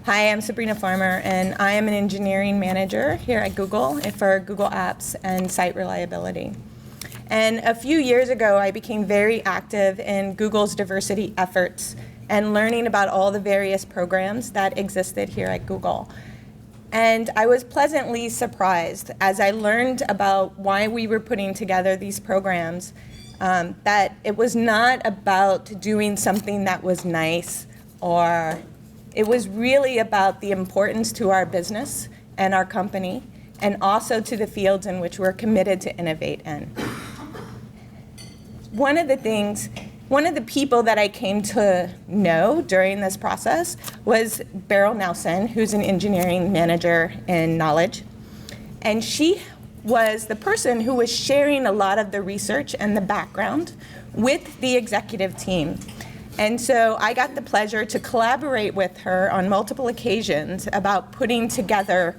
Hi, I'm Sabrina Farmer, and I am an engineering manager here at Google for Google Apps and site reliability. And a few years ago, I became very active in Google's diversity efforts and learning about all the various programs that existed here at Google. And I was pleasantly surprised as I learned about why we were putting together these programs, that it was not about doing something that was nice, or it was really about the importance to our business and our company, and also to the fields in which we're committed to innovate in. One of the people that I came to know during this process was Beryl Nelson, who's an engineering manager in Knowledge. And she was the person who was sharing a lot of the research and the background with the executive team. And so I got the pleasure to collaborate with her on multiple occasions about putting together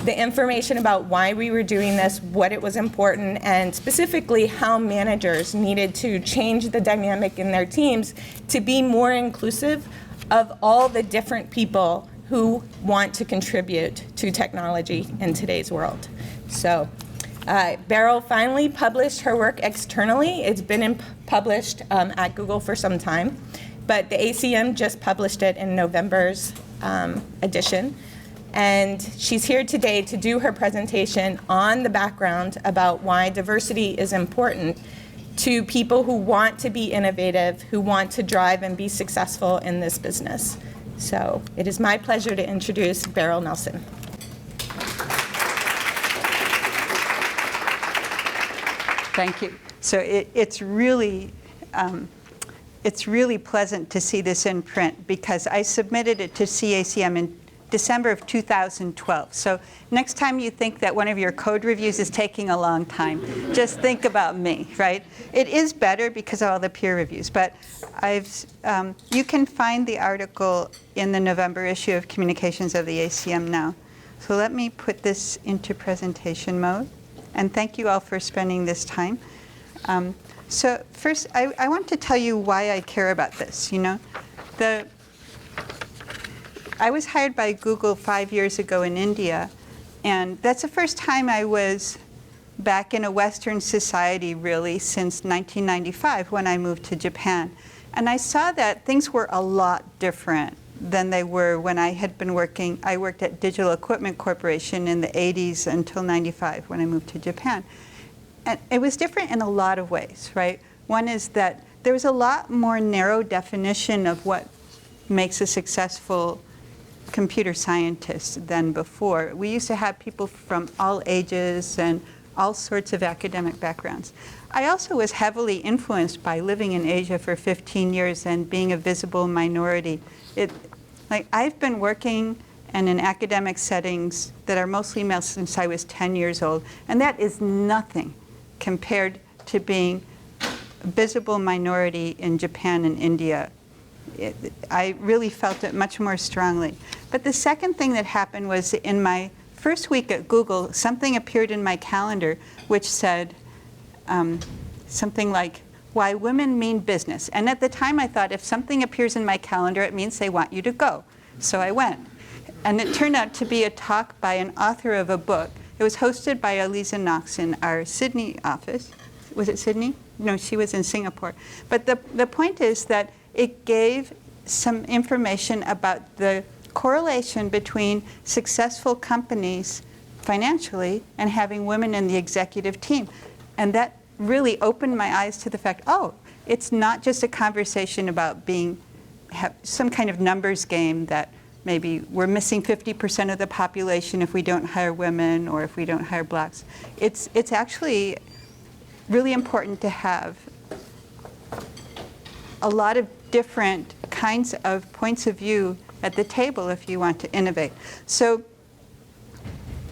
the information about why we were doing this, what it was important, and specifically how managers needed to change the dynamic in their teams to be more inclusive of all the different people who want to contribute to technology in today's world. So Beryl finally published her work externally. It's been published at Google for some time, but the ACM just published it in November's edition. And she's here today to do her presentation on the background about why diversity is important to people who want to be innovative, who want to drive and be successful in this business. So it is my pleasure to introduce Beryl Nelson. Thank you. So it's really pleasant to see this in print, because I submitted it to CACM in December of 2012. So next time you think that one of your code reviews is taking a long time, just think about me, right? It is better because of all the peer reviews, but you can find the article in the November issue of Communications of the ACM now. So let me put this into presentation mode, and thank you all for spending this time. So first, I want to tell you why I care about this. I was hired by Google 5 years ago in India, and that's the first time I was back in a Western society, really, since 1995 when I moved to Japan. And I saw that things were a lot different than they were when I had been working. I worked at Digital Equipment Corporation in the 80s until 95 when I moved to Japan. And it was different in a lot of ways, right? One is that there was a lot more narrow definition of what makes a successful computer scientist than before. We used to have people from all ages and all sorts of academic backgrounds. I also was heavily influenced by living in Asia for 15 years and being a visible minority. I've been working in academic settings that are mostly male since I was 10 years old, and that is nothing compared to being a visible minority in Japan and India. I really felt it much more strongly. But the second thing that happened was in my first week at Google, something appeared in my calendar which said something like, "Why women mean business." And at the time I thought, if something appears in my calendar, it means they want you to go. So I went. And it turned out to be a talk by an author of a book. It was hosted by Eliza Knox in our Sydney office. Was it Sydney? No, she was in Singapore. But the point is that it gave some information about the correlation between successful companies financially and having women in the executive team. And that really opened my eyes to the fact, oh, it's not just a conversation about have some kind of numbers game that maybe we're missing 50% of the population if we don't hire women or if we don't hire blacks. It's actually really important to have a lot of different kinds of points of view at the table if you want to innovate. So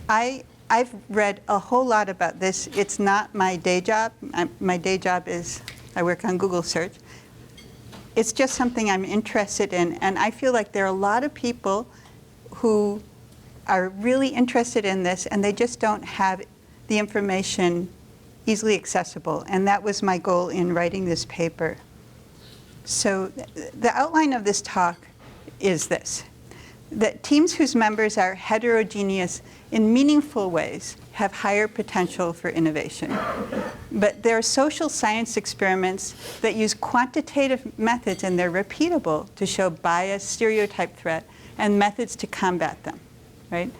I've read a whole lot about this. It's not my day job. My day job is I work on Google Search. It's just something I'm interested in, and I feel like there are a lot of people who are really interested in this, and they just don't have the information easily accessible, and that was my goal in writing this paper. So the outline of this talk is this. that teams whose members are heterogeneous in meaningful ways have higher potential for innovation. But there are social science experiments that use quantitative methods, and they're repeatable, to show bias, stereotype threat, and methods to combat them, right?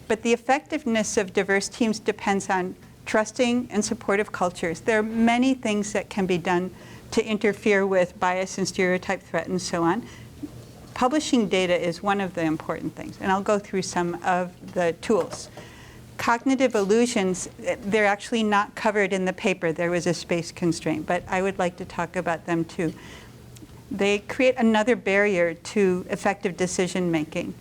But the effectiveness of diverse teams depends on trusting and supportive cultures. There are many things that can be done to interfere with bias and stereotype threat and so on. Publishing data is one of the important things, and I'll go through some of the tools. Cognitive illusions, they're actually not covered in the paper. There was a space constraint, but I would like to talk about them too. They create another barrier to effective decision making.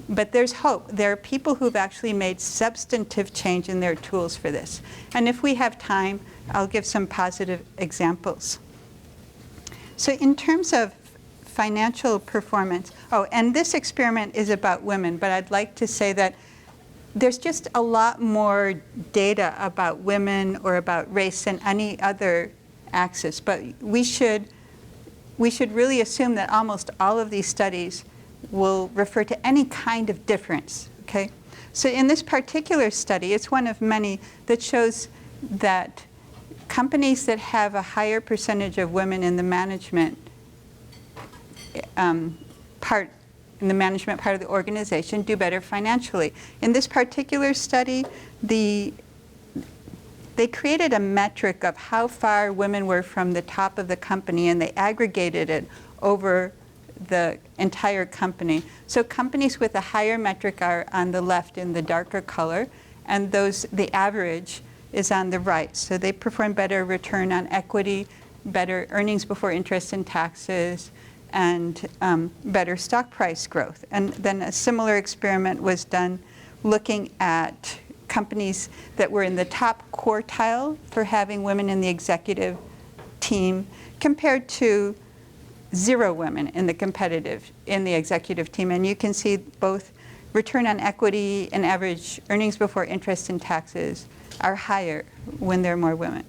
But there's hope. There are people who've actually made substantive change in their tools for this. And if we have time, I'll give some positive examples. So in terms of financial performance, and this experiment is about women, but I'd like to say that there's just a lot more data about women or about race than any other axis. But we should really assume that almost all of these studies will refer to any kind of difference, okay? So in this particular study, it's one of many that shows that companies that have a higher percentage of women in the management part of the organization do better financially. In this particular study, they created a metric of how far women were from the top of the company, and they aggregated it over the entire company. So companies with a higher metric are on the left in the darker color, and the average is on the right. So they perform better return on equity, better earnings before interest and taxes, and better stock price growth. And then a similar experiment was done looking at companies that were in the top quartile for having women in the executive team compared to 0 women in the executive team. And you can see both return on equity and average earnings before interest and taxes are higher when there are more women.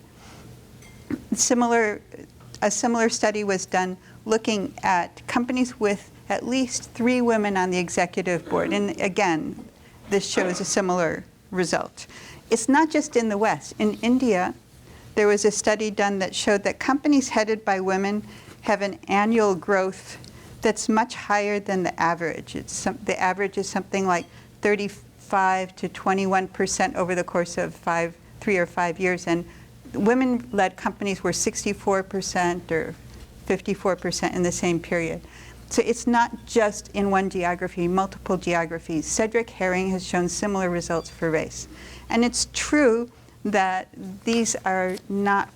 A similar study was done looking at companies with at least 3 women on the executive board. And again, this shows a similar result. It's not just in the West. In India, there was a study done that showed that companies headed by women have an annual growth that's much higher than the average. The average is something like 35 to 21% over the course of 3 or 5 years. And women-led companies were 64% or 54% in the same period. So it's not just in one geography, multiple geographies. Cedric Herring has shown similar results for race. And it's true that these are not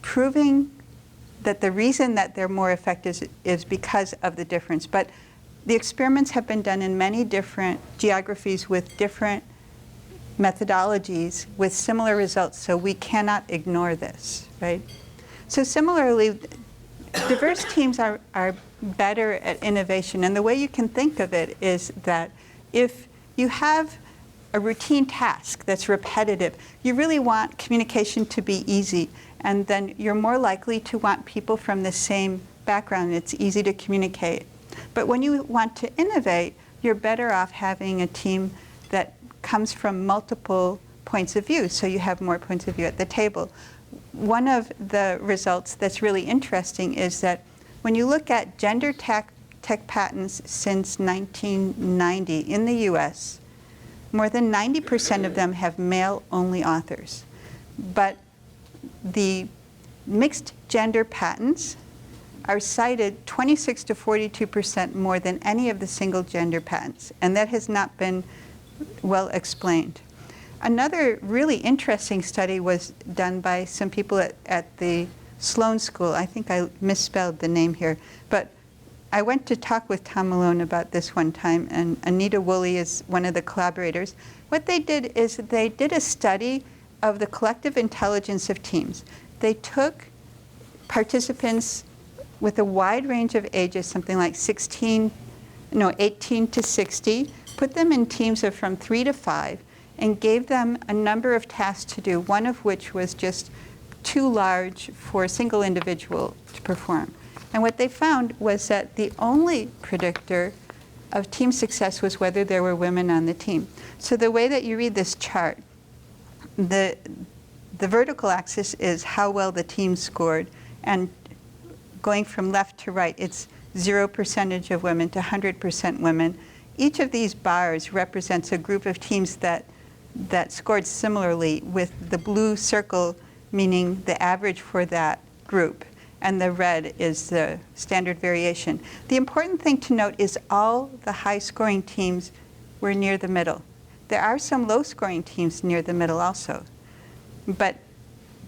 proving that the reason that they're more effective is because of the difference. But the experiments have been done in many different geographies with different methodologies with similar results, so we cannot ignore this, right? So similarly, diverse teams are better at innovation, and the way you can think of it is that if you have a routine task that's repetitive, you really want communication to be easy, and then you're more likely to want people from the same background. It's easy to communicate. But when you want to innovate, you're better off having a team that comes from multiple points of view, so you have more points of view at the table. One of the results that's really interesting is that when you look at gender tech patents since 1990 in the US, more than 90% of them have male-only authors. But the mixed gender patents are cited 26 to 42% more than any of the single gender patents, and that has not been well explained. Another really interesting study was done by some people at the Sloan School. I think I misspelled the name here, but I went to talk with Tom Malone about this one time, and Anita Woolley is one of the collaborators. What they did is they did a study of the collective intelligence of teams. They took participants with a wide range of ages, something like 18 to 60, put them in teams of from 3 to 5, and gave them a number of tasks to do, one of which was just too large for a single individual to perform. And what they found was that the only predictor of team success was whether there were women on the team. So the way that you read this chart, the vertical axis is how well the team scored, and going from left to right, it's 0% of women to 100% women. Each of these bars represents a group of teams that scored similarly, with the blue circle meaning the average for that group, and the red is the standard variation. The important thing to note is all the high-scoring teams were near the middle. There are some low-scoring teams near the middle also, but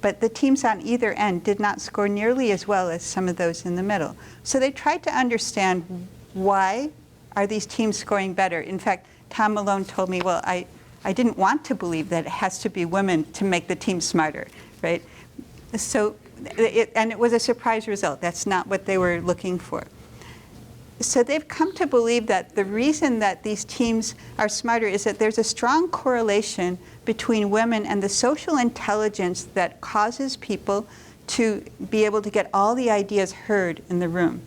the teams on either end did not score nearly as well as some of those in the middle. So they tried to understand, why are these teams scoring better? In fact, Tom Malone told me, well, I didn't want to believe that it has to be women to make the team smarter, right? So, and it was a surprise result. That's not what they were looking for. So they've come to believe that the reason that these teams are smarter is that there's a strong correlation between women and the social intelligence that causes people to be able to get all the ideas heard in the room.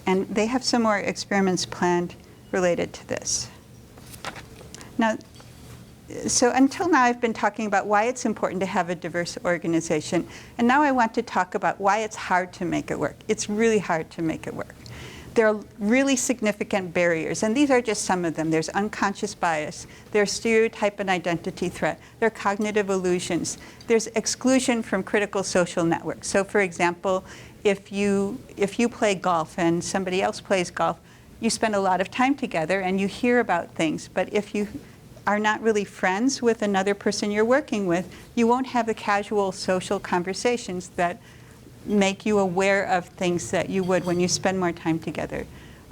And they have some more experiments planned related to this. Now, so until now I've been talking about why it's important to have a diverse organization, and now I want to talk about why it's hard to make it work. It's really hard to make it work. There are really significant barriers, and these are just some of them. There's unconscious bias, there's stereotype and identity threat, there are cognitive illusions, there's exclusion from critical social networks. So for example, if you play golf and somebody else plays golf, you spend a lot of time together and you hear about things, but if you are not really friends with another person you're working with, you won't have the casual social conversations that make you aware of things that you would when you spend more time together.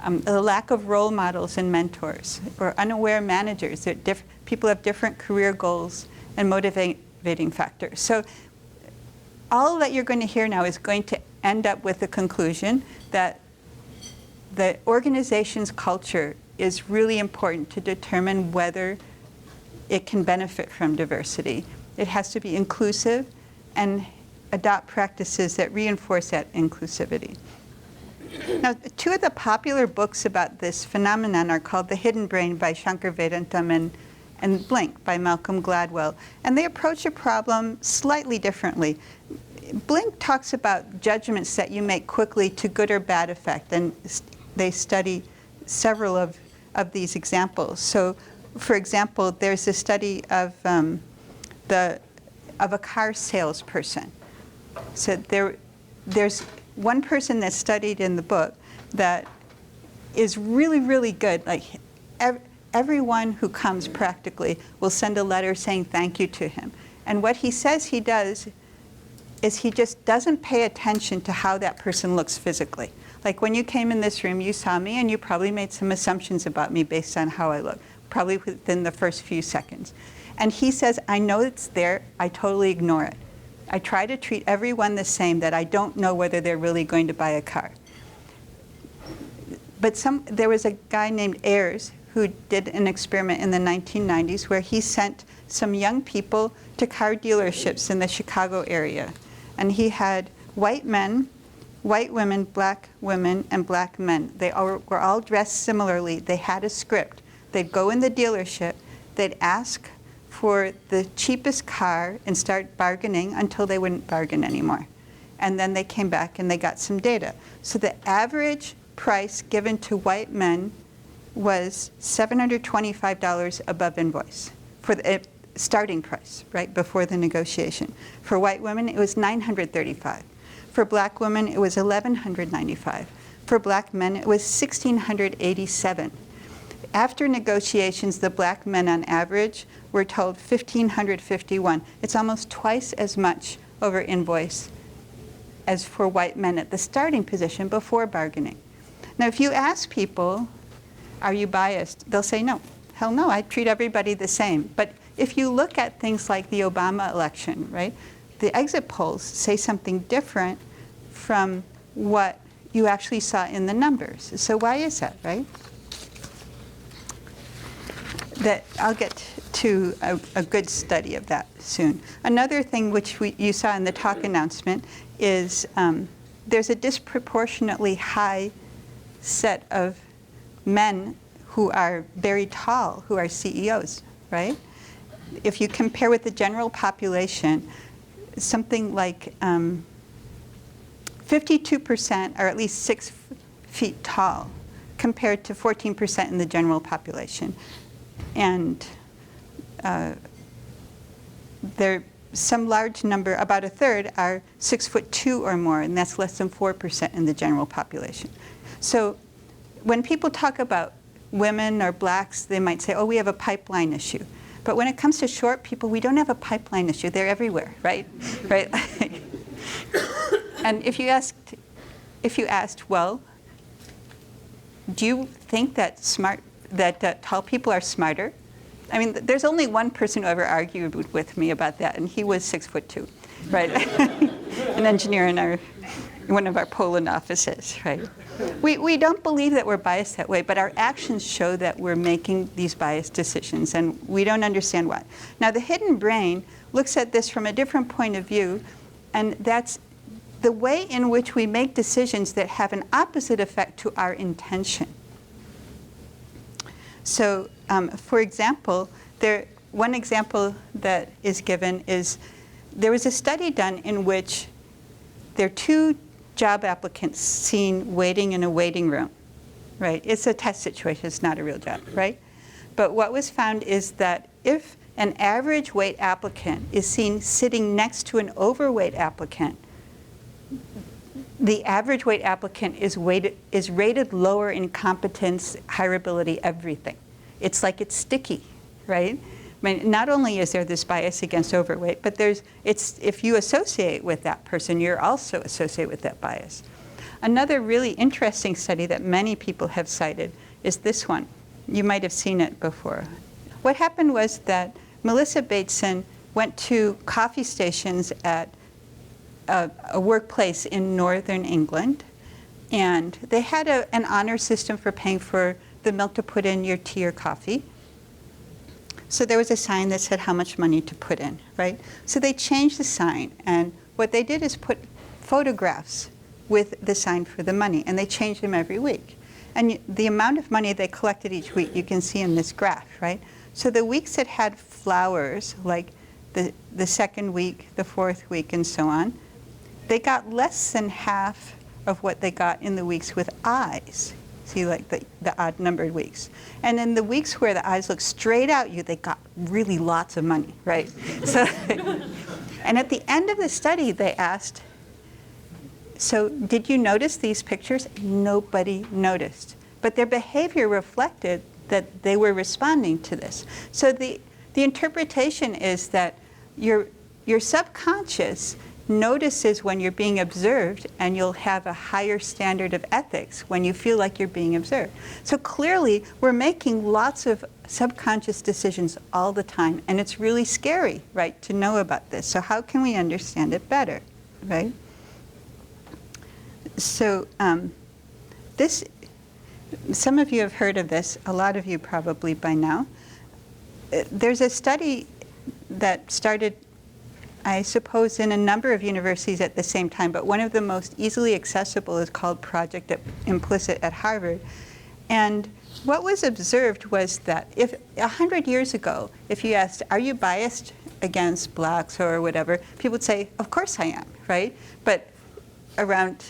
The lack of role models and mentors, or unaware managers. People have different career goals and motivating factors. So all that you're going to hear now is going to end up with the conclusion that the organization's culture is really important to determine whether it can benefit from diversity. It has to be inclusive and adopt practices that reinforce that inclusivity. Now, two of the popular books about this phenomenon are called The Hidden Brain by Shankar Vedantam and Blink by Malcolm Gladwell. And they approach a problem slightly differently. Blink talks about judgments that you make quickly to good or bad effect, and they study several of these examples. So, for example, there's a study of a car salesperson. So there's one person that's studied in the book that is really, really good. Like everyone who comes practically will send a letter saying thank you to him. And what he says he does is he just doesn't pay attention to how that person looks physically. Like when you came in this room, you saw me and you probably made some assumptions about me based on how I look, probably within the first few seconds. And he says, I know it's there, I totally ignore it. I try to treat everyone the same, that I don't know whether they're really going to buy a car. But there was a guy named Ayers who did an experiment in the 1990s where he sent some young people to car dealerships in the Chicago area. And he had white men, white women, black women, and black men. They were all dressed similarly. They had a script. They'd go in the dealership, they'd ask for the cheapest car and start bargaining until they wouldn't bargain anymore. And then they came back and they got some data. So the average price given to white men was $725 above invoice for the starting price, right, before the negotiation. For white women, it was $935. For black women, it was $1,195. For black men, it was $1,687. After negotiations, the black men on average were told $1,551. It's almost twice as much over invoice as for white men at the starting position before bargaining. Now, if you ask people, are you biased? They'll say no. Hell no, I treat everybody the same. But if you look at things like the Obama election, right, the exit polls say something different from what you actually saw in the numbers. So why is that, right? That I'll get to a good study of that soon. Another thing which you saw in the talk announcement is there's a disproportionately high set of men who are very tall, who are CEOs, right? If you compare with the general population, something like 52% are at least 6 feet tall, compared to 14% in the general population. And some large number, about a third, are 6'2" or more, and that's less than 4% in the general population. So when people talk about women or blacks, they might say, oh, we have a pipeline issue. But when it comes to short people, we don't have a pipeline issue. They're everywhere, right? Right? And if you asked, well, do you think that tall people are smarter? I mean, there's only one person who ever argued with me about that, and he was 6'2", right? An engineer in one of our Poland offices, right? We don't believe that we're biased that way, but our actions show that we're making these biased decisions, and we don't understand why. Now, the hidden brain looks at this from a different point of view, and that's the way in which we make decisions that have an opposite effect to our intention. So, for example, one example that is given is there was a study done in which there are 2 job applicants seen waiting in a waiting room, right? It's a test situation, it's not a real job, right? But what was found is that if an average weight applicant is seen sitting next to an overweight applicant, the average weight applicant is rated lower in competence, hireability, everything. It's like it's sticky, right? I mean, not only is there this bias against overweight, but if you associate with that person, you're also associated with that bias. Another really interesting study that many people have cited is this one. You might have seen it before. What happened was that Melissa Bateson went to coffee stations at a workplace in northern England, and they had an honor system for paying for the milk to put in your tea or coffee. So there was a sign that said how much money to put in, right? So they changed the sign, and what they did is put photographs with the sign for the money, and they changed them every week. And the amount of money they collected each week, you can see in this graph, right? So the weeks that had flowers, like the second week, the fourth week, and so on, they got less than half of what they got in the weeks with eyes. See, like the odd-numbered weeks. And in the weeks where the eyes look straight at you, they got really lots of money, right? So, and at the end of the study, they asked, so did you notice these pictures? Nobody noticed. But their behavior reflected that they were responding to this. So the interpretation is that your subconscious notices when you're being observed, and you'll have a higher standard of ethics when you feel like you're being observed. So clearly, we're making lots of subconscious decisions all the time, and it's really scary, right, to know about this. So how can we understand it better, right? So some of you have heard of this, a lot of you probably by now. There's a study that started, I suppose, in a number of universities at the same time, but one of the most easily accessible is called Project Implicit at Harvard. And what was observed was that if 100 years ago, if you asked, are you biased against blacks or whatever, people would say, of course I am, right? But around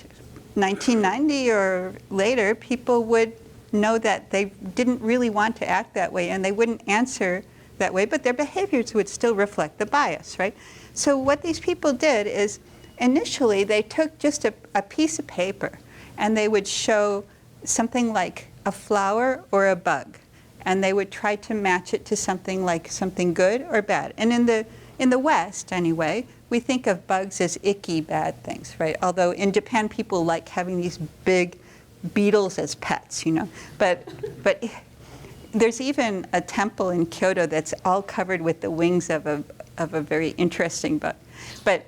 1990 or later, people would know that they didn't really want to act that way, and they wouldn't answer that way, but their behaviors would still reflect the bias, right? So what these people did is, initially, they took just a piece of paper, and they would show something like a flower or a bug, and they would try to match it to something like something good or bad. And in the West, anyway, we think of bugs as icky, bad things, right? Although in Japan, people like having these big beetles as pets, you know. But there's even a temple in Kyoto that's all covered with the wings of a very interesting bug. But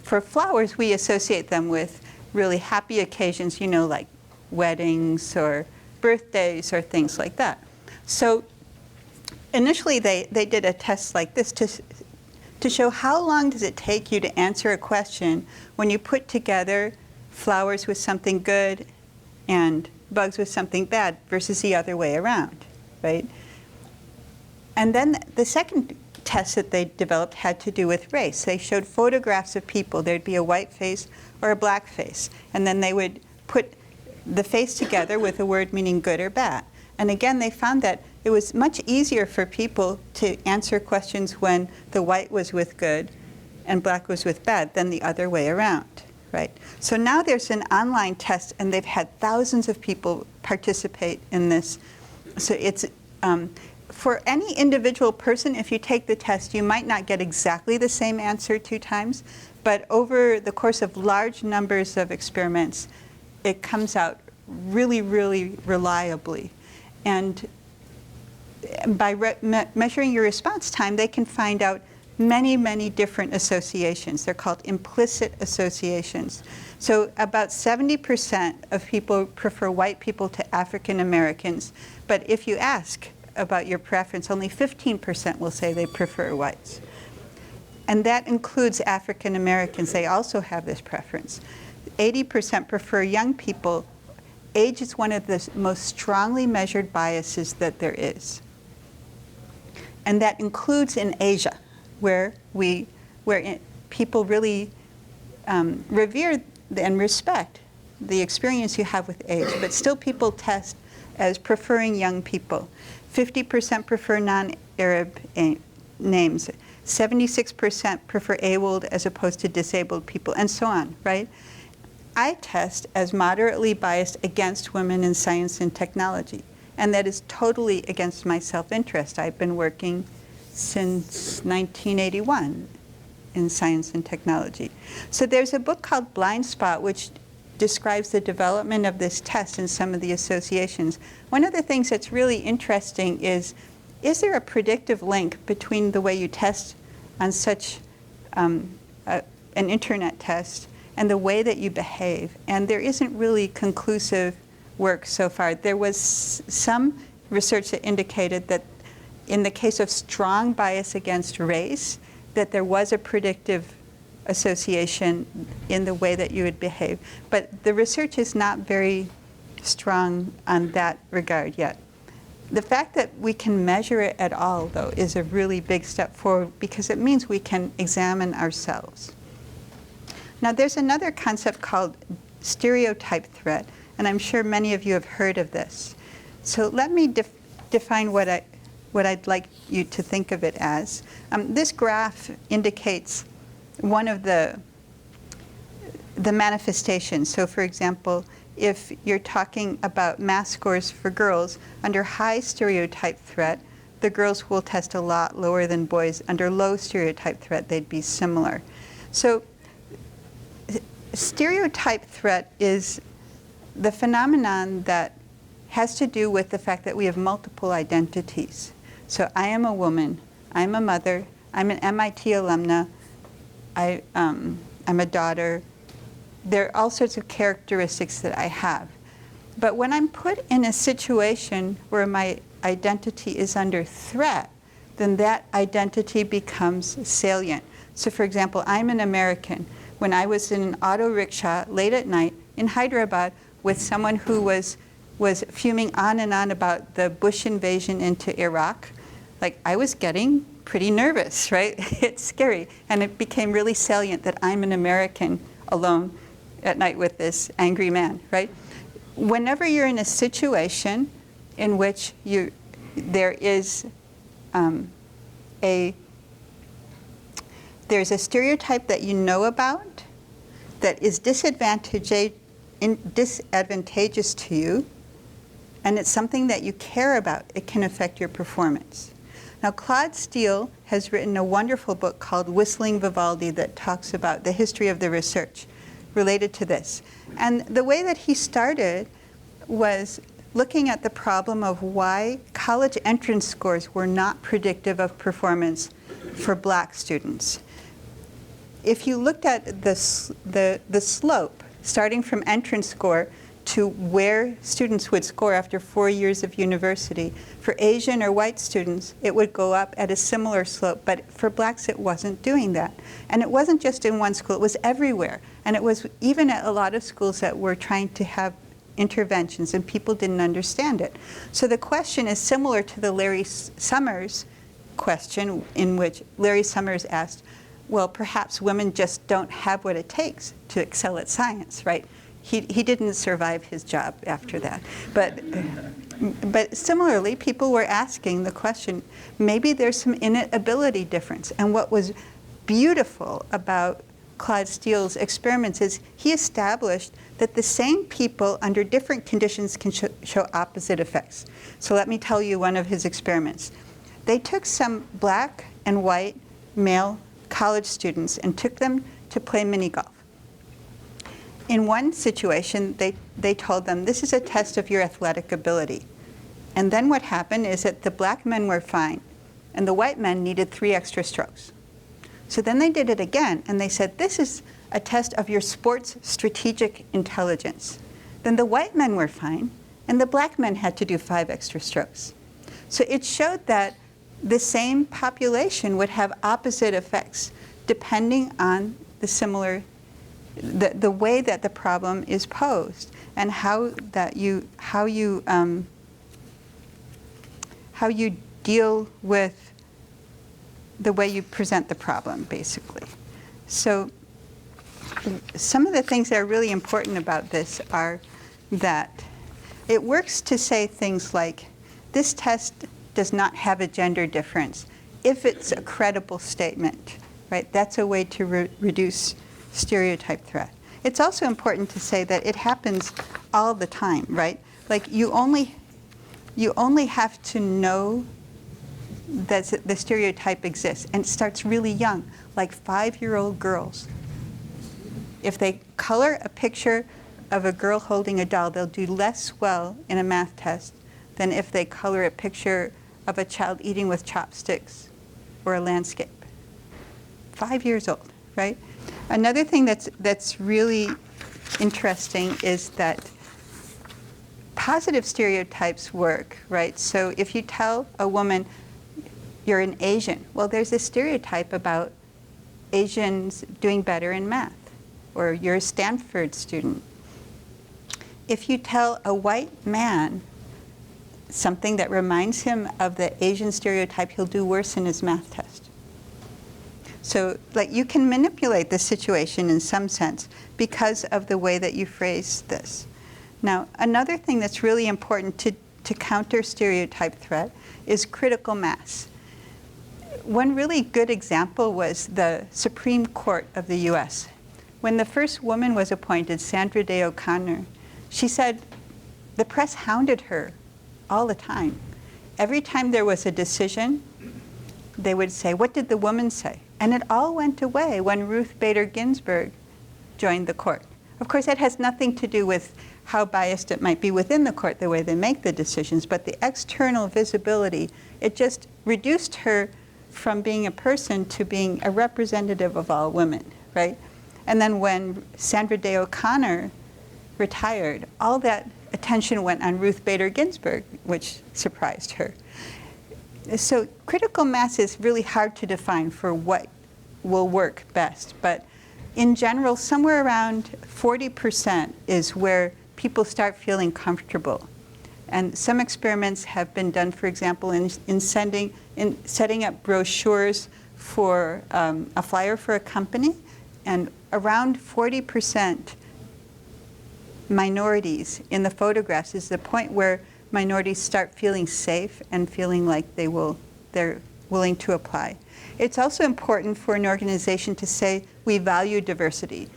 for flowers, we associate them with really happy occasions, you know, like weddings or birthdays or things like that. So initially, they did a test like this to show how long does it take you to answer a question when you put together flowers with something good and bugs with something bad versus the other way around, right? And then the second test that they developed had to do with race. They showed photographs of people. There'd be a white face or a black face. And then they would put the face together with a word meaning good or bad. And again, they found that it was much easier for people to answer questions when the white was with good and black was with bad than the other way around, right? So now there's an online test, and they've had thousands of people participate in this. So it's, for any individual person, if you take the test, you might not get exactly the same answer 2 times, but over the course of large numbers of experiments, it comes out really, really reliably. And by measuring your response time, they can find out many, many different associations. They're called implicit associations. So about 70% of people prefer white people to African Americans, but if you ask about your preference, only 15% will say they prefer whites. And that includes African Americans. They also have this preference. 80% prefer young people. Age is one of the most strongly measured biases that there is. And that includes in Asia, where people really revere and respect the experience you have with age, but still people test as preferring young people. 50% prefer non-Arab names. 76% prefer AWOL as opposed to disabled people, and so on, right? I test as moderately biased against women in science and technology, and that is totally against my self-interest. I've been working since 1981 in science and technology. So there's a book called Blind Spot, which describes the development of this test and some of the associations. One of the things that's really interesting is there a predictive link between the way you test on such an internet test and the way that you behave? And there isn't really conclusive work so far. There was some research that indicated that in the case of strong bias against race, that there was a predictive association in the way that you would behave. But the research is not very strong on that regard yet. The fact that we can measure it at all, though, is a really big step forward, because it means we can examine ourselves. Now, there's another concept called stereotype threat, and I'm sure many of you have heard of this. So let me define what I'd like you to think of it as. This graph indicates one of the manifestations. So for example, if you're talking about math scores for girls, under high stereotype threat, the girls will test a lot lower than boys. Under low stereotype threat, they'd be similar. So stereotype threat is the phenomenon that has to do with the fact that we have multiple identities. So I am a woman, I'm a mother, I'm an MIT alumna, I'm a daughter. There are all sorts of characteristics that I have. But when I'm put in a situation where my identity is under threat, then that identity becomes salient. So for example, I'm an American. When I was in an auto rickshaw late at night in Hyderabad with someone who was fuming on and on about the Bush invasion into Iraq, like, I was getting pretty nervous, right? It's scary. And it became really salient that I'm an American alone at night with this angry man, right? Whenever you're in a situation in which there's a stereotype that you know about that is disadvantageous to you, and it's something that you care about, it can affect your performance. Now, Claude Steele has written a wonderful book called Whistling Vivaldi that talks about the history of the research related to this. And the way that he started was looking at the problem of why college entrance scores were not predictive of performance for black students. If you looked at the slope, starting from entrance score to where students would score after 4 years of university, for Asian or white students, it would go up at a similar slope, but for blacks, it wasn't doing that. And it wasn't just in one school, it was everywhere. And it was even at a lot of schools that were trying to have interventions, and people didn't understand it. So the question is similar to the Larry Summers question, in which Larry Summers asked, well, perhaps women just don't have what it takes to excel at science, right? He didn't survive his job after that. But similarly, people were asking the question, maybe there's some innate ability difference. And what was beautiful about Claude Steele's experiments is he established that the same people under different conditions can show opposite effects. So let me tell you one of his experiments. They took some black and white male college students and took them to play mini golf. In one situation, they told them, this is a test of your athletic ability. And then what happened is that the black men were fine, and the white men needed 3 extra strokes. So then they did it again, and they said, this is a test of your sports strategic intelligence. Then the white men were fine, and the black men had to do 5 extra strokes. So it showed that the same population would have opposite effects depending on the way that the problem is posed, and how you deal with the way you present the problem, basically. So some of the things that are really important about this are that it works to say things like, this test does not have a gender difference if it's a credible statement, right? That's a way to reduce stereotype threat. It's also important to say that it happens all the time, right? Like you only have to know that the stereotype exists, and it starts really young, like 5-year-old girls. If they color a picture of a girl holding a doll, they'll do less well in a math test than if they color a picture of a child eating with chopsticks or a landscape. 5 years old, right? Another thing that's really interesting is that positive stereotypes work, right? So if you tell a woman you're an Asian, well, there's a stereotype about Asians doing better in math, or you're a Stanford student. If you tell a white man something that reminds him of the Asian stereotype, he'll do worse in his math test. So like you can manipulate the situation in some sense because of the way that you phrase this. Now, another thing that's really important to counter stereotype threat is critical mass. One really good example was the Supreme Court of the US. When the first woman was appointed, Sandra Day O'Connor, she said the press hounded her all the time. Every time there was a decision, they would say, what did the woman say? And it all went away when Ruth Bader Ginsburg joined the court. Of course, that has nothing to do with how biased it might be within the court, the way they make the decisions, but the external visibility, it just reduced her from being a person to being a representative of all women, right? And then when Sandra Day O'Connor retired, all that attention went on Ruth Bader Ginsburg, which surprised her. So critical mass is really hard to define for what will work best, but in general, somewhere around 40% is where people start feeling comfortable. And some experiments have been done, for example, in setting up brochures for a flyer for a company, and around 40% minorities in the photographs is the point where minorities start feeling safe and feeling like they're willing to apply. It's also important for an organization to say we value diversity.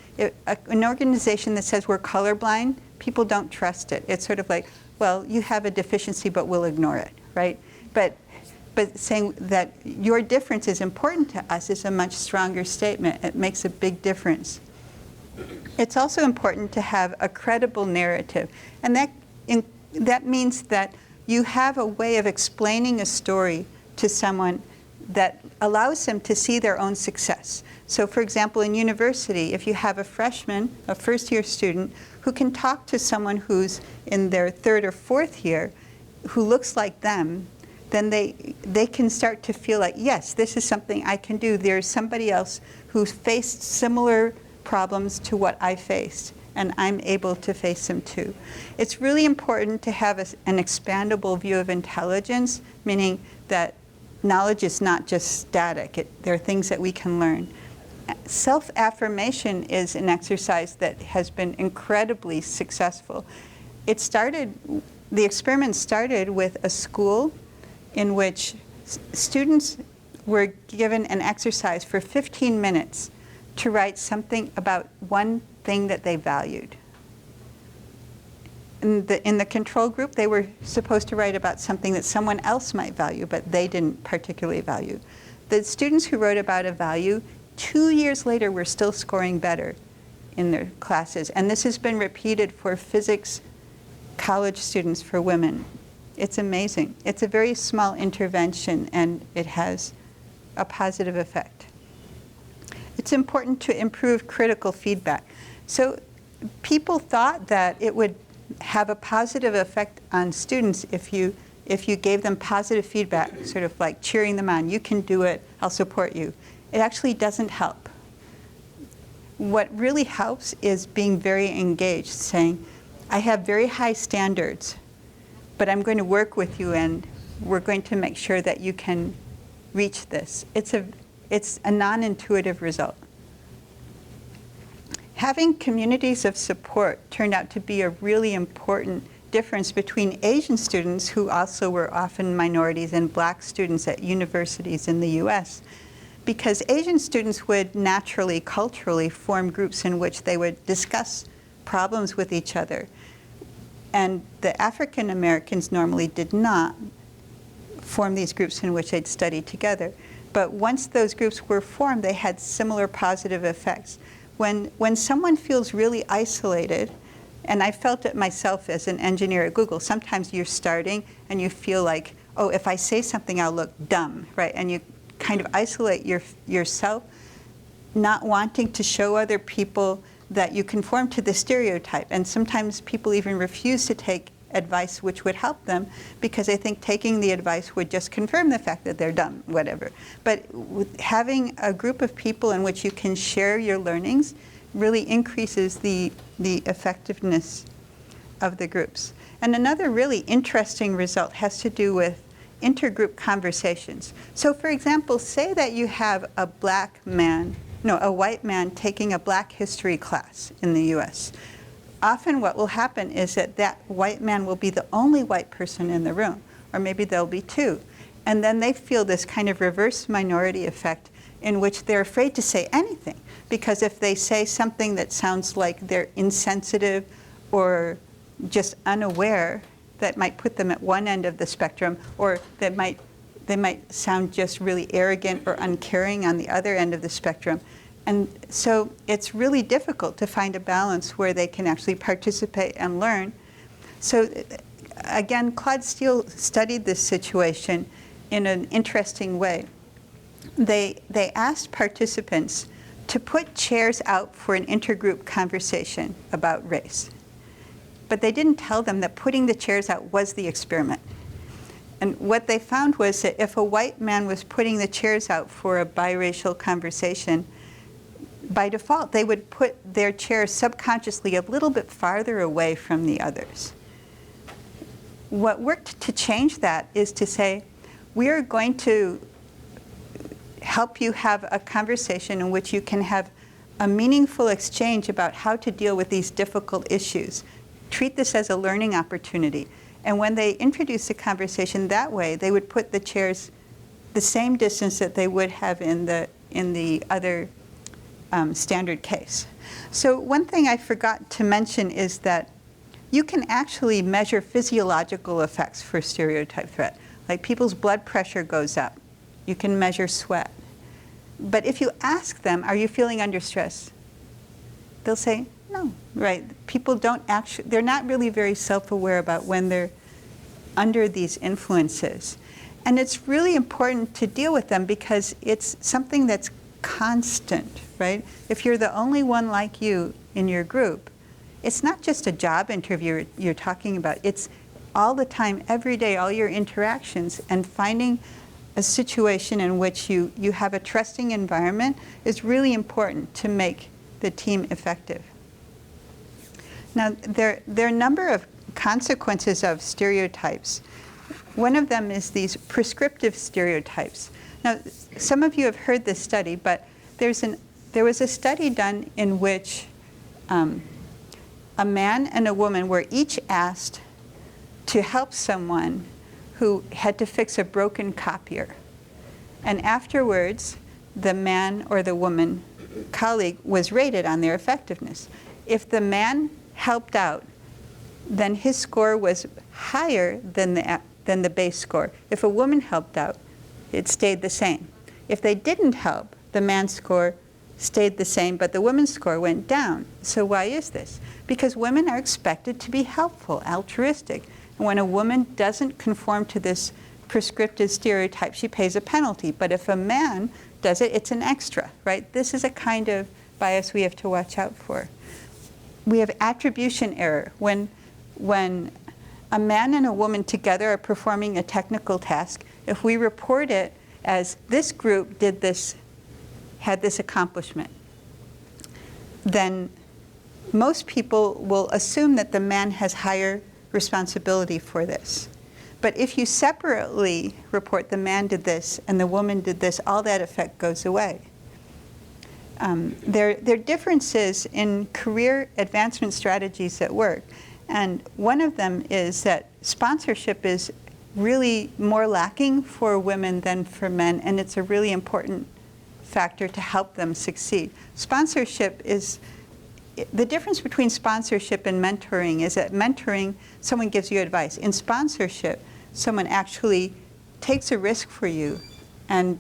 An organization that says we're colorblind, people don't trust it. It's sort of like, well, you have a deficiency, but we'll ignore it, right? But saying that your difference is important to us is a much stronger statement. It makes a big difference. It's also important to have a credible narrative, and that means that you have a way of explaining a story to someone that allows them to see their own success. So for example, in university, if you have a freshman, a first-year student, who can talk to someone who's in their 3rd or 4th year, who looks like them, then they can start to feel like, yes, this is something I can do. There's somebody else who's faced similar problems to what I faced, and I'm able to face them too. It's really important to have an expandable view of intelligence, meaning that knowledge is not just static. There are things that we can learn. Self-affirmation is an exercise that has been incredibly successful. The experiment started with a school in which students were given an exercise for 15 minutes to write something about one thing that they valued. In the control group, they were supposed to write about something that someone else might value, but they didn't particularly value. The students who wrote about a value, 2 years later, were still scoring better in their classes. And this has been repeated for physics college students for women. It's amazing. It's a very small intervention, and it has a positive effect. It's important to improve critical feedback. So people thought that it would have a positive effect on students if you gave them positive feedback, sort of like cheering them on. You can do it. I'll support you. It actually doesn't help. What really helps is being very engaged, saying, I have very high standards, but I'm going to work with you, and we're going to make sure that you can reach this. It's a non-intuitive result. Having communities of support turned out to be a really important difference between Asian students, who also were often minorities, and black students at universities in the US. Because Asian students would naturally, culturally form groups in which they would discuss problems with each other. And the African Americans normally did not form these groups in which they'd study together. But once those groups were formed, they had similar positive effects. When someone feels really isolated, and I felt it myself as an engineer at Google, sometimes you're starting and you feel like, oh, if I say something, I'll look dumb, right? And you kind of isolate yourself, not wanting to show other people that you conform to the stereotype. And sometimes people even refuse to take advice which would help them because they think taking the advice would just confirm the fact that they're dumb, whatever. But with having a group of people in which you can share your learnings really increases the effectiveness of the groups. And another really interesting result has to do with intergroup conversations. So for example, say that you have a white man taking a black history class in the US. Often what will happen is that white man will be the only white person in the room, or maybe there'll be two. And then they feel this kind of reverse minority effect in which they're afraid to say anything. Because if they say something that sounds like they're insensitive or just unaware, that might put them at one end of the spectrum, or they might sound just really arrogant or uncaring on the other end of the spectrum. And so it's really difficult to find a balance where they can actually participate and learn. So again, Claude Steele studied this situation in an interesting way. They asked participants to put chairs out for an intergroup conversation about race. But they didn't tell them that putting the chairs out was the experiment. And what they found was that if a white man was putting the chairs out for a biracial conversation, by default, they would put their chairs subconsciously a little bit farther away from the others. What worked to change that is to say, we are going to help you have a conversation in which you can have a meaningful exchange about how to deal with these difficult issues. Treat this as a learning opportunity. And when they introduced the conversation that way, they would put the chairs the same distance that they would have in the other standard case. So one thing I forgot to mention is that you can actually measure physiological effects for stereotype threat. Like people's blood pressure goes up. You can measure sweat. But if you ask them, are you feeling under stress? They'll say, no, right? People don't actually, they're not really very self-aware about when they're under these influences. And it's really important to deal with them because it's something that's constant, right? If you're the only one like you in your group, it's not just a job interview you're talking about. It's all the time, every day, all your interactions, and finding a situation in which you have a trusting environment is really important to make the team effective. Now, there are a number of consequences of stereotypes. One of them is these prescriptive stereotypes. Now, some of you have heard this study, but there was a study done in which a man and a woman were each asked to help someone who had to fix a broken copier. And afterwards, the man or the woman colleague was rated on their effectiveness. If the man helped out, then his score was higher than the base score. If a woman helped out, it stayed the same. If they didn't help, the man's score stayed the same, but the woman's score went down. So why is this? Because women are expected to be helpful, altruistic. And when a woman doesn't conform to this prescriptive stereotype, she pays a penalty. But if a man does it, it's an extra, right? This is a kind of bias we have to watch out for. We have attribution error. When a man and a woman together are performing a technical task, if we report it as this group did this, had this accomplishment, then most people will assume that the man has higher responsibility for this. But if you separately report the man did this and the woman did this, all that effect goes away. There are differences in career advancement strategies at work. And one of them is that sponsorship is really more lacking for women than for men, and it's a really important factor to help them succeed. Sponsorship is, the difference between sponsorship and mentoring is that mentoring, someone gives you advice. In sponsorship, someone actually takes a risk for you and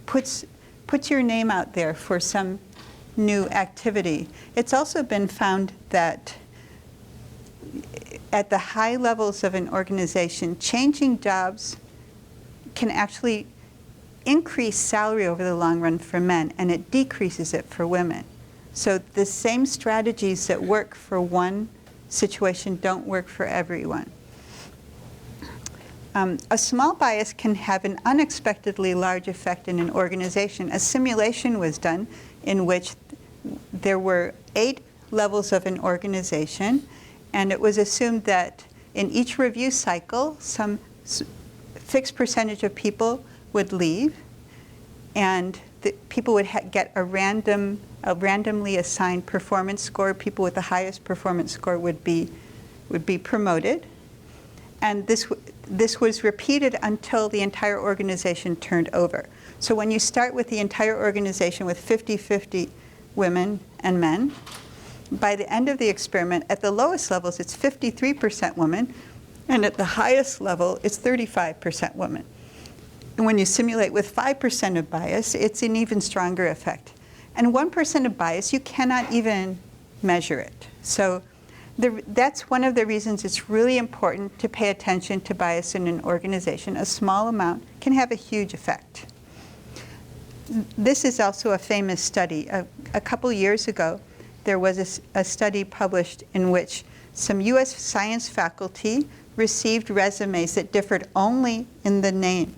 puts your name out there for some new activity. It's also been found that at the high levels of an organization, changing jobs can actually increase salary over the long run for men, and it decreases it for women. So the same strategies that work for one situation don't work for everyone. A small bias can have an unexpectedly large effect in an organization. A simulation was done in which there were 8 levels of an organization, and it was assumed that in each review cycle, some fixed percentage of people would leave, and the people would get a randomly assigned performance score. People with the highest performance score would be promoted. And this was repeated until the entire organization turned over. So when you start with the entire organization with 50-50 women and men, by the end of the experiment, at the lowest levels, it's 53% women, and at the highest level, it's 35% women. And when you simulate with 5% of bias, it's an even stronger effect. And 1% of bias, you cannot even measure it. So that's one of the reasons it's really important to pay attention to bias in an organization. A small amount can have a huge effect. This is also a famous study. A couple years ago, there was a study published in which some US science faculty received resumes that differed only in the name.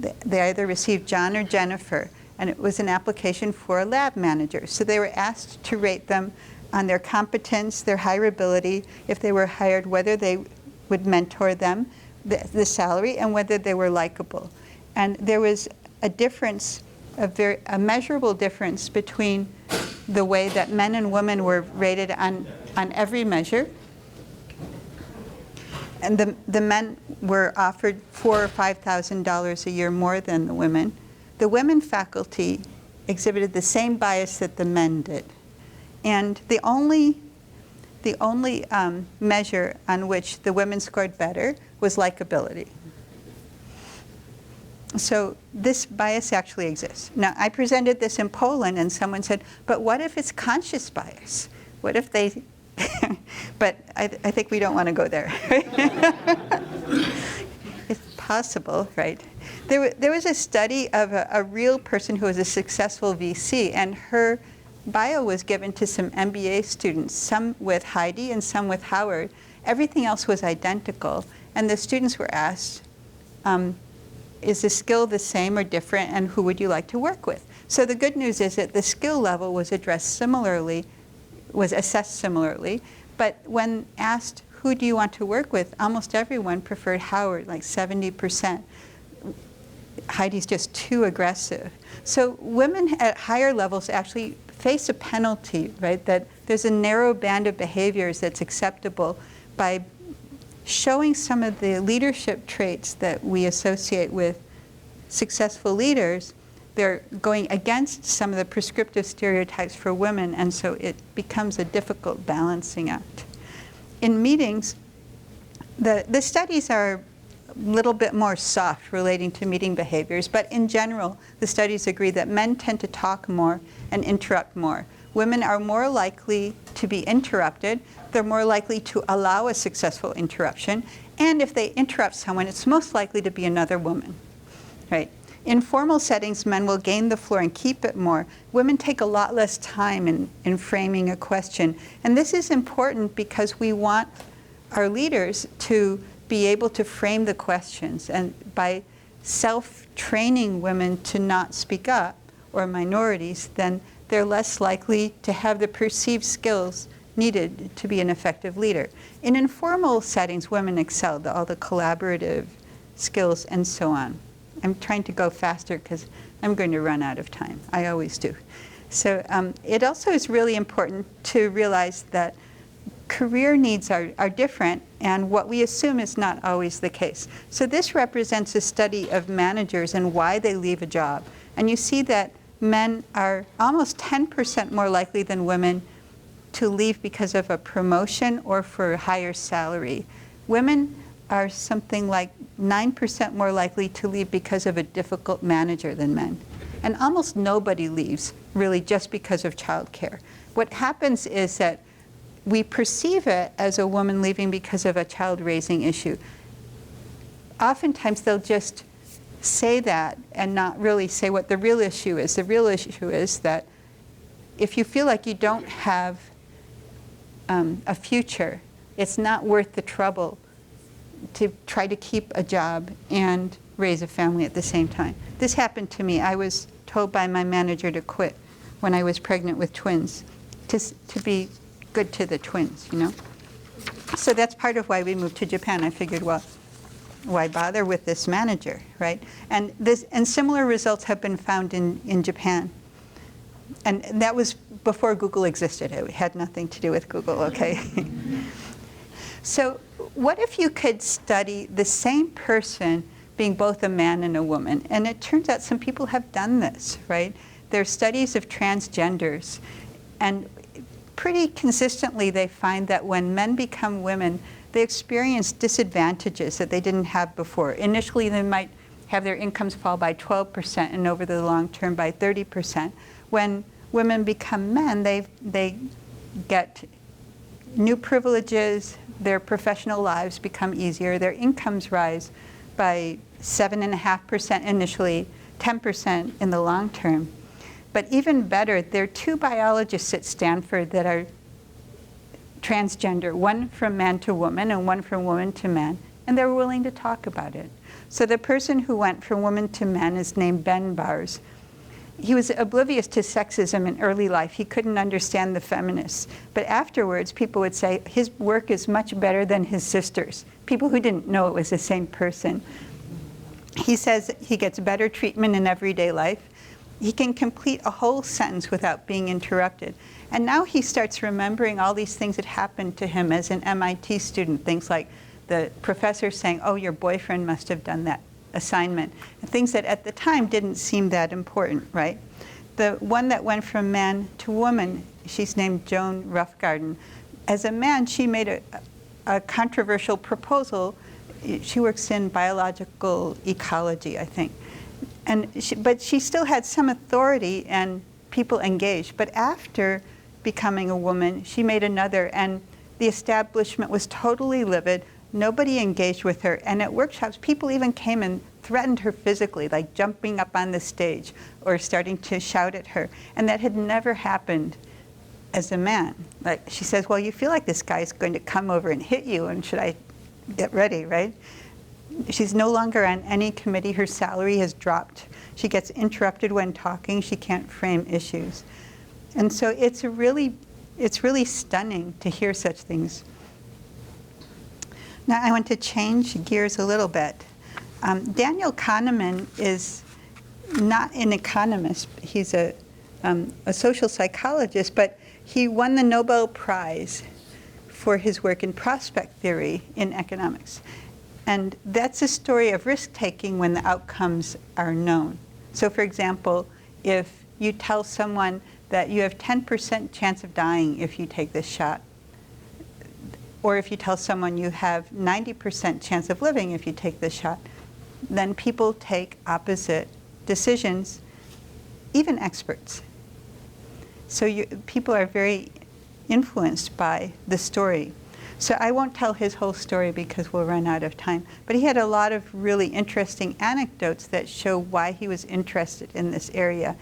They either received John or Jennifer, and it was an application for a lab manager. So they were asked to rate them on their competence, their hireability, if they were hired, whether they would mentor them, the salary, and whether they were likable. And there was a difference, a measurable difference between the way that men and women were rated on every measure. And the men were offered $4,000 or $5,000 a year more than the women. The women faculty exhibited the same bias that the men did. And the only measure on which the women scored better was likability. So this bias actually exists. Now, I presented this in Poland, and someone said, but what if it's conscious bias? What if they... But I think we don't want to go there. It's possible, right? There was a study of a real person who was a successful VC, and her bio was given to some MBA students, some with Heidi and some with Howard. Everything else was identical, and the students were asked, is the skill the same or different, and who would you like to work with? So the good news is that the skill level was addressed similarly, was assessed similarly, But when asked, who do you want to work with, almost everyone preferred Howard, like 70%. Heidi's just too aggressive. So women at higher levels actually face a penalty, right? That there's a narrow band of behaviors that's acceptable by showing some of the leadership traits that we associate with successful leaders. They're going against some of the prescriptive stereotypes for women, and so it becomes a difficult balancing act. In meetings, the studies are a little bit more soft relating to meeting behaviors, but in general, the studies agree that men tend to talk more and interrupt more. Women are more likely to be interrupted. They're more likely to allow a successful interruption. And if they interrupt someone, it's most likely to be another woman, right? In formal settings, men will gain the floor and keep it more. Women take a lot less time in framing a question. And this is important because we want our leaders to be able to frame the questions. And by self-training women to not speak up, or minorities, then they're less likely to have the perceived skills needed to be an effective leader. In informal settings, women excel, all the collaborative skills and so on. I'm trying to go faster because I'm going to run out of time. I always do. So it also is really important to realize that career needs are different, and what we assume is not always the case. So this represents a study of managers and why they leave a job. And you see that men are almost 10% more likely than women to leave because of a promotion or for a higher salary. Women are something like 9% more likely to leave because of a difficult manager than men. And almost nobody leaves, really, just because of childcare. What happens is that we perceive it as a woman leaving because of a child-raising issue. Oftentimes, they'll just say that and not really say what the real issue is. The real issue is that if you feel like you don't have a future, it's not worth the trouble to try to keep a job and raise a family at the same time. This happened to me. I was told by my manager to quit when I was pregnant with twins, to be good to the twins, you know? So that's part of why we moved to Japan. I figured, well, why bother with this manager, right? And similar results have been found in Japan. And that was before Google existed. It had nothing to do with Google, okay? So what if you could study the same person being both a man and a woman? And it turns out some people have done this, right? There are studies of transgenders. And pretty consistently they find that when men become women, they experience disadvantages that they didn't have before. Initially, they might have their incomes fall by 12%, and over the long term by 30%. When women become men, they get new privileges, their professional lives become easier, their incomes rise by 7.5% initially, 10% in the long term. But even better, there are two biologists at Stanford that are transgender, one from man to woman and one from woman to man, and they're willing to talk about it. So the person who went from woman to man is named Ben Bars. He was oblivious to sexism in early life. He couldn't understand the feminists. But afterwards, people would say his work is much better than his sister's. People who didn't know it was the same person. He says he gets better treatment in everyday life. He can complete a whole sentence without being interrupted. And now he starts remembering all these things that happened to him as an MIT student, things like the professor saying, oh, your boyfriend must have done that assignment, and things that at the time didn't seem that important, right? The one that went from man to woman, she's named Joan Roughgarden. As a man, she made a controversial proposal. She works in biological ecology, I think. But she still had some authority and people engaged. But after becoming a woman, she made another, and the establishment was totally livid. Nobody engaged with her. And at workshops, people even came and threatened her physically, like jumping up on the stage or starting to shout at her. And that had never happened as a man. Like she says, well, you feel like this guy's going to come over and hit you, and should I get ready, right? She's no longer on any committee. Her salary has dropped. She gets interrupted when talking. She can't frame issues. And so it's a really it's really stunning to hear such things. Now I want to change gears a little bit. Daniel Kahneman is not an economist. He's a social psychologist, but he won the Nobel Prize for his work in prospect theory in economics. And that's a story of risk-taking when the outcomes are known. So for example, if you tell someone that you have 10% chance of dying if you take this shot, or if you tell someone you have 90% chance of living if you take this shot, then people take opposite decisions, even experts. So people are very influenced by the story. So I won't tell his whole story because we'll run out of time. But he had a lot of really interesting anecdotes that show why he was interested in this area.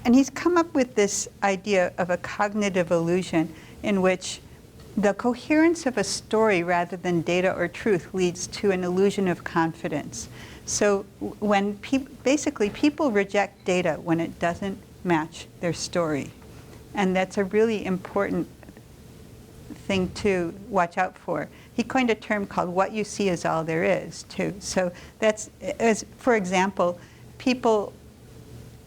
And he's come up with this idea of a cognitive illusion in which the coherence of a story rather than data or truth leads to an illusion of confidence. So when basically people reject data when it doesn't match their story. And that's a really important thing to watch out for. He coined a term called "what you see is all there is," too. So that's, for example, people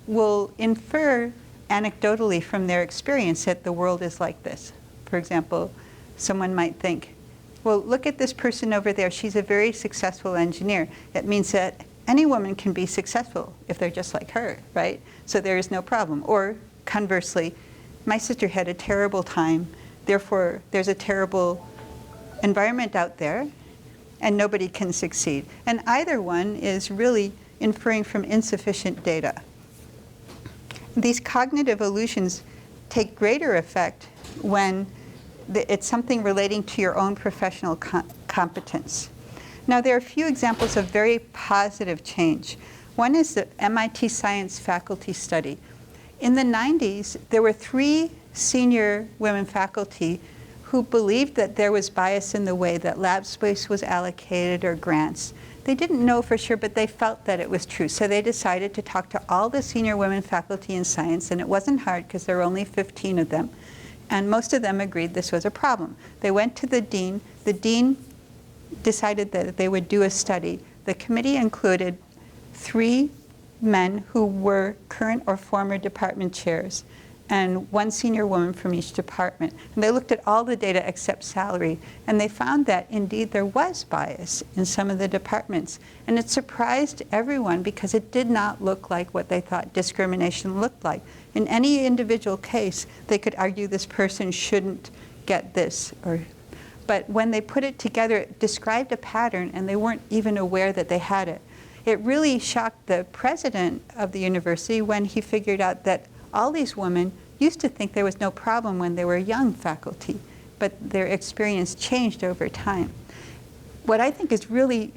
will infer anecdotally from their experience that the world is like this. For example, someone might think, well, look at this person over there. She's a very successful engineer. It means that any woman can be successful if they're just like her, right? So there is no problem. Or conversely, my sister had a terrible time. Therefore, there's a terrible environment out there, and nobody can succeed. And either one is really inferring from insufficient data. These cognitive illusions take greater effect when it's something relating to your own professional competence. Now, there are a few examples of very positive change. One is the MIT science faculty study. In the 90s, there were 3 senior women faculty who believed that there was bias in the way that lab space was allocated or grants. They didn't know for sure, but they felt that it was true. So they decided to talk to all the senior women faculty in science, and it wasn't hard because there were only 15 of them. And most of them agreed this was a problem. They went to the dean. The dean decided that they would do a study. The committee included 3 men who were current or former department chairs and 1 senior woman from each department. And they looked at all the data except salary, and they found that indeed there was bias in some of the departments. And it surprised everyone because it did not look like what they thought discrimination looked like. In any individual case, they could argue this person shouldn't get this, but when they put it together, it described a pattern, and they weren't even aware that they had it. It really shocked the president of the university when he figured out that all these women used to think there was no problem when they were young faculty, but their experience changed over time. What I think is really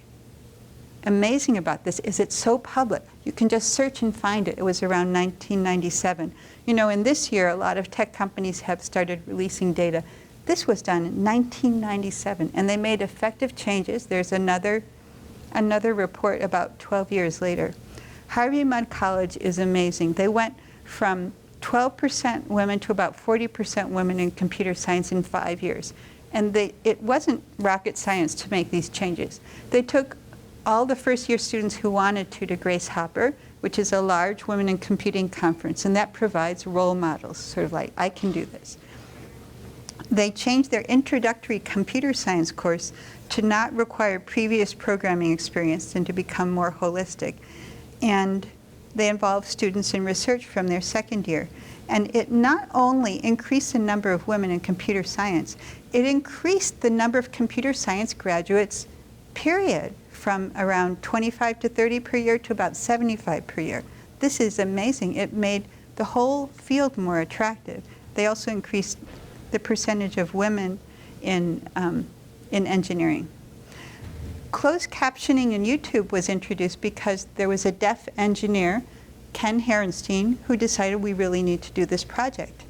amazing about this is it's so public. You can just search and find it. It was around 1997. You know, in this year, a lot of tech companies have started releasing data. This was done in 1997, and they made effective changes. There's another report about 12 years later. Harvey Mudd College is amazing. They went from 12% women to about 40% women in computer science in 5 years. And it wasn't rocket science to make these changes. They took all the first-year students who wanted to Grace Hopper, which is a large women in computing conference, and that provides role models, sort of like, I can do this. They changed their introductory computer science course to not require previous programming experience and to become more holistic. And they involved students in research from their second year. And it not only increased the number of women in computer science, it increased the number of computer science graduates, period, from around 25 to 30 per year to about 75 per year. This is amazing. It made the whole field more attractive. They also increased the percentage of women in engineering. Closed captioning in YouTube was introduced because there was a deaf engineer, Ken Herenstein, who decided we really need to do this project.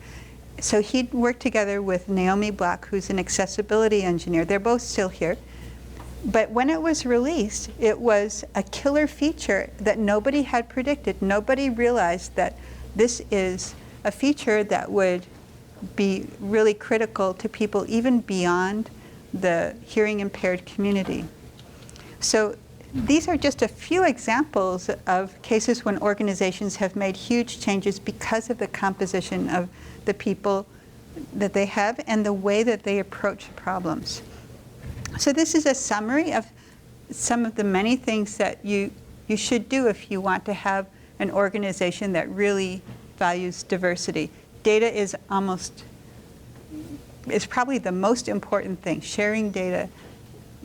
So he worked together with Naomi Block, who's an accessibility engineer. They're both still here. But when it was released, it was a killer feature that nobody had predicted. Nobody realized that this is a feature that would be really critical to people even beyond the hearing impaired community. So these are just a few examples of cases when organizations have made huge changes because of the composition of the people that they have and the way that they approach problems. So this is a summary of some of the many things that you should do if you want to have an organization that really values diversity. Data is probably the most important thing. Sharing data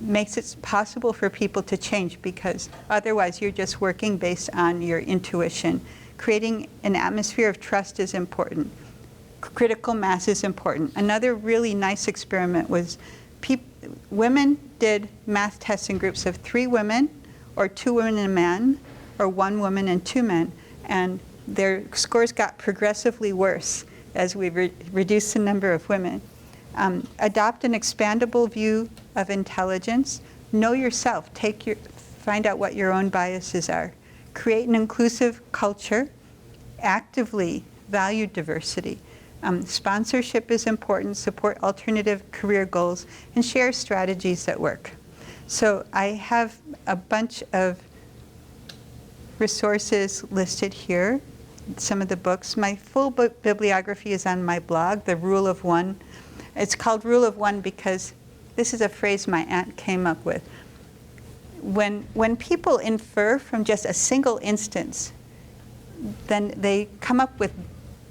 makes it possible for people to change, because otherwise you're just working based on your intuition. Creating an atmosphere of trust is important. Critical mass is important. Another really nice experiment was women did math tests in groups of 3 women, or 2 women and a man, or 1 woman and 2 men, and their scores got progressively worse as we reduced the number of women. Adopt an expandable view of intelligence. Know yourself. Find out what your own biases are. Create an inclusive culture. Actively value diversity. Sponsorship is important. Support alternative career goals, and share strategies that work. So I have a bunch of resources listed here. Some of the books. My full book bibliography is on my blog, The Rule of One. It's called Rule of One because this is a phrase my aunt came up with. When people infer from just a single instance, then they come up with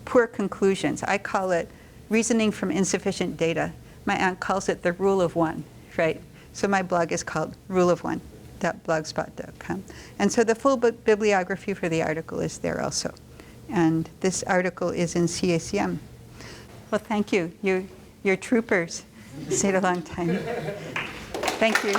poor conclusions. I call it reasoning from insufficient data. My aunt calls it the Rule of One, right? So my blog is called ruleof1.blogspot.com. And so the full book bibliography for the article is there also. And this article is in CACM. Well, thank you. You're troopers. You stayed a long time. Thank you.